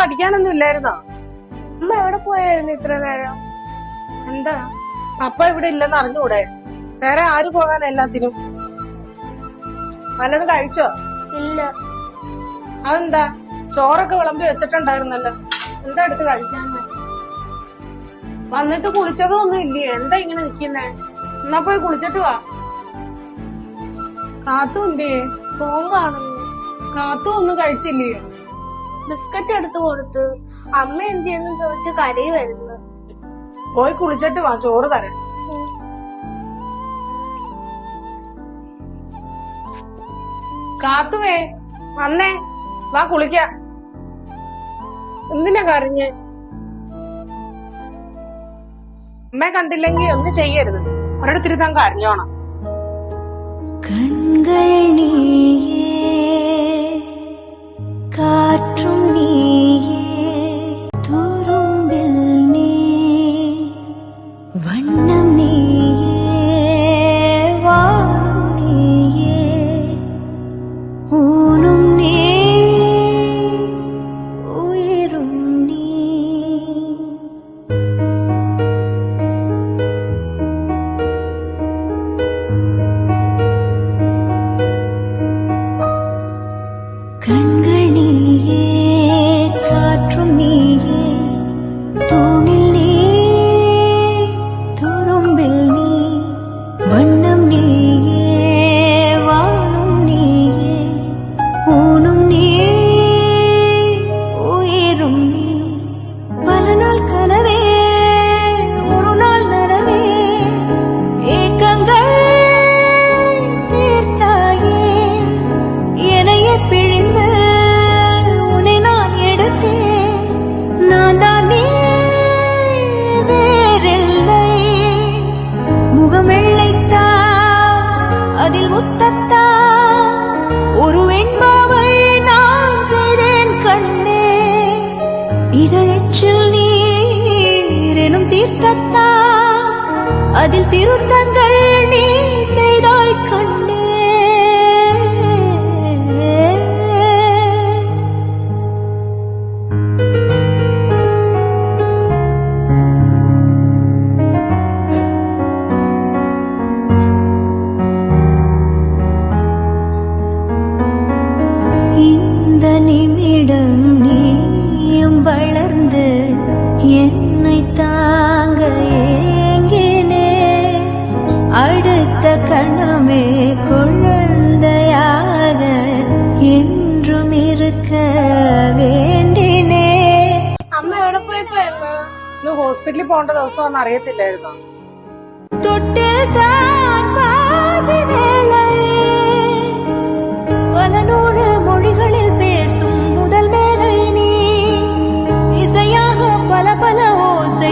പഠിക്കാനൊന്നും ഇല്ലായിരുന്നോ? അമ്മ എവിടെ പോയായിരുന്നു ഇത്ര നേരം? എന്താ പപ്പ ഇവിടെ ഇല്ലെന്ന് അറിഞ്ഞൂടെ? വേറെ ആര് പോകാൻ എല്ലാത്തിനും? വല്ലതും കഴിച്ചോ? ഇല്ല. അതെന്താ? ചോറൊക്കെ വിളമ്പി വെച്ചിട്ടുണ്ടായിരുന്നല്ലോ, എന്താ എടുത്ത് കഴിക്കാൻ? വന്നിട്ട് കുളിച്ചതും ഒന്നും ഇല്ലേ? എന്താ ഇങ്ങനെ നിക്കുന്നേ? എന്നാ പോയി കുളിച്ചിട്ട് വാ. കാത്തും ഇല്ലേ? ഫോൺ കാണുന്നു. കാത്തും ഒന്നും കഴിച്ചില്ലേ? ബിസ്ക്കറ്റ് എടുത്തു കൊടുത്ത്. അമ്മ എന്തിയെന്ന് ചോദിച്ച് കരയുമായിരുന്നു. പോയി കുളിച്ചിട്ട് വാ, ചോറ് തരാം. കാത്തുവേ വന്നേ, വാ കുളിക്ക. എന്തിനാ കരഞ്ഞ്? അമ്മ കണ്ടില്ലെങ്കി ഒന്നും ചെയ്യരുത്, ഒരിടത്തിരുത്താൻ കരഞ്ഞോണം. കൺകൾ നീയേ, കാറ്റും നീയേ, തുറുമ്പിൽ നീ, വണ്ണം നീയേ, വാനും നീയേ, ഊനും നീ, ഉയരും നീ. കൺകൾ നീയേ, കാറ്റും നീയേ, തൂണിൽ നീ, തുറുമ്പിൽ നീ, വണ്ണം നീയേ, വാനും നീയേ, ഊനും നീ, ഉയരും നീ. പല നാൾ കനവേ, ഒരു നാൾ നനവേ, ഏക്കങ്ങൾ തീർത്തായേ, என்னையே பிழிந்து உன்னை நான் எடுத்தேன். நான் தான் நீ வேறில்லை. முகம் வெள்ளைத்தா, அதில் முத்தத்தா, ஒரு வெண்பாவை நான் செய்தேன் கண்ணே. இதழச்சில் நீர் எனும் தீர்த்தத்தா, அதில் திருத்தங்கள் நீ செய்தாய் கண்ணே. இந்த நிமிடம் நீயும் வளர்ந்து என்னை தாங்க ஏங்கினே. அடுத்த கணமே குழந்தையாக என்றும் இருக்க வேண்டினே. അമ്മ എവിടെ പോയപ്പോയിരുന്നു? ഇന്ന് ഹോസ്പിറ്റലിൽ പോകേണ്ട ദിവസമാണെന്ന് അറിയത്തില്ലായിരുന്നോ? தொட்டில் தான் பாதி வேளையே, பல நூறு மொழிகளில் பேசும் முதல் மேதை நீ, இசையாக பல பல